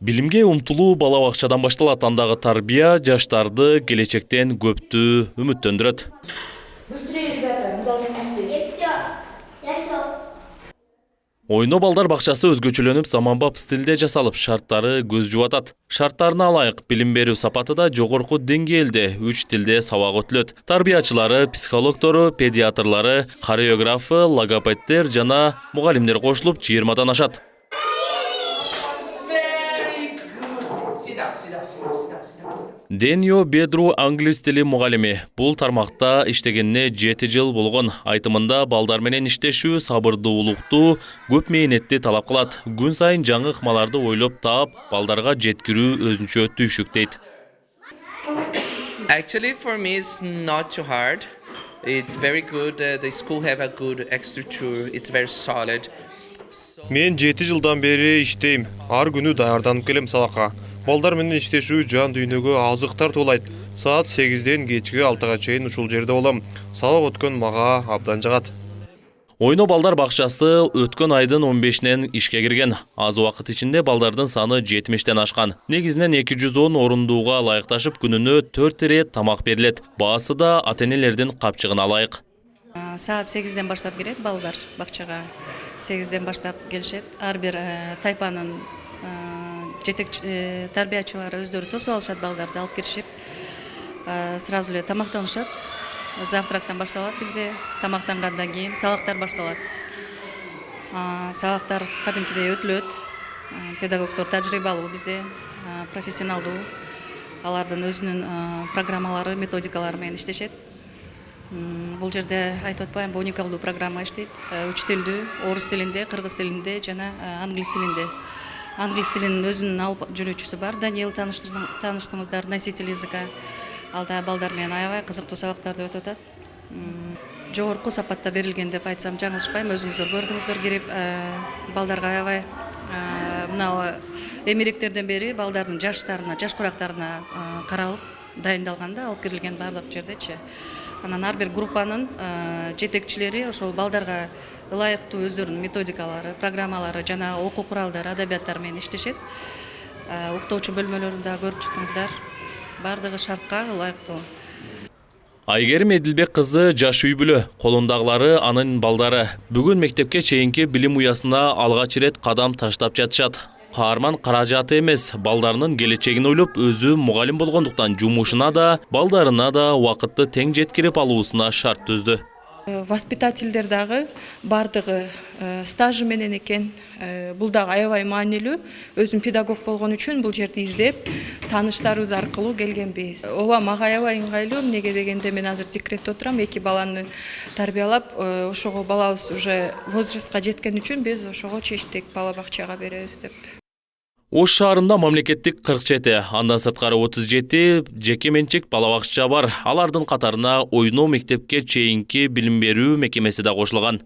Билимге умтулуу бала бакчадан башталат. Андагы тарбия жаштарды келечектен көптү үмүттөндүрөт. Быстрее, ребята, мы должны успеть. Я все. Ойно балдар бакчасы өзгөчөлөнүп, заманбап стилде жасалып, шарттары көз жубатат. Шарттарына ылайык билим берүү сапаты да жогорку деңгээлде 3 тилде сабак өтүлөт. Тарбиячылары, психологтору, педиатрлары, хореографы, логопедтер жана мугалимдер кошулуп 20-дан ашат. Деньо Бедру англис тили мугалими. Бул тармакта иштегенине 7 жыл болгон. Айтымында балдар менен иштешүү сабырдуулукту, көп мээнетти талап кылат. Күн сайын жаңы ыкмаларды ойлоп таап, балдарга жеткирүү өзүнчө түйшүк дейт. Actually, for me, it's not too hard. It's very good. The school have a good structure. It's very solid. Мен 7 жылдан бери иштейм. Ар күнү даярданып келем сабакка. Балдар менен иштешүү жан дүйнөгө азыктар тоолайт. Саат 8-ден кечки 6-га чейин ушул жерде болом. Сабак өткөн мага абдан жагат. Ойно балдар бакчасы өткөн айдын 15-нен ишке кирген. Аз убакыт ичинде балдардын саны 70-тен ашкан. Негизинен 210 орундууга ылайыкташып, күнүнө 4 ирет тамак берилет. Баасы да ата-энелердин капчыгына ылайык. Саат 8-ден баштап келет балдар бакчага. 8-ден баштап келишет. Ар бир тайпанын тарбиячылары өздөрү тосуп алышат, балдарды алып киришип, сразу эле тамактанышат. Завтрактан башталат бизде. Тамактангандан кийин сабактар башталат. Сабактар кадимкидей өтүлөт. Педагогдор тажрыйбалуу бизде, профессионалдуу. Алардын өзүнүн программалары, методикалары менен иштешет. Бул жерде айтып атпайм, уникалдуу программа иштейт. 3 тилдүү, орус тилинде, кыргыз тилинде жана англис тилинде. Англис тилинин өзүнүн алып жүрүүчүсү бар. Даниэл тааныштыңыздар, носитель языка. Алда балдар менен аябай кызыктуу сабактарды өтүп атат. Жогорку сапатта берилген деп айтсам жаңылышпайм. Өзүңүздөр көрдүңүздөр, кирип балдарга аябай мына эмеректерден бери балдардын жаштарына, жаш курактарына каралып дайындалганда, алып кирилген бардык жердечи. Анан ар бир группанын жетекчилери ошол балдарга ылайыктуу өздөрүнүн методикалары, программалары жана окуу куралдары, адабияттар менен иштешет. Уктоочу бөлмөлөрүн да көрүп чыктыңыздар. Бардыгы шартка ылайыктуу. Айгерим Эдилбек кызы жаш үй бүлө, колундагылары анын балдары. Бүгүн мектепке чейинки билим уясына алгач ирет кадам таштап жатышат. Каарман каражаты эмес, балдарынын келечегин ойлоп, өзү мугалим болгондуктан жумушуна да, балдарына да убакытты тең жеткирип алуусуна шарт түздү. Воспитательдер дагы бардыгы стажы менен экен. Бул дагы аябай маанилүү. Өзүм педагог болгон үчүн бул жерди издеп, тааныштарыбыз аркылуу келгенбиз. Ооба, мага аябай ыңгайлуу. Эмнеге дегенде мен азыр декретте отурам. 2 баланы тарбиялап, ошого балабыз уже возрастка жеткен үчүн биз ошого чечтик, бала бакчага беребиз деп. Ош шаарында мамлекеттик 47, андан сырткары 37 жеке менчик бала бакча бар. Алардын катарына Ойно мектепке чейинки билим берүү мекемеси да кошулган.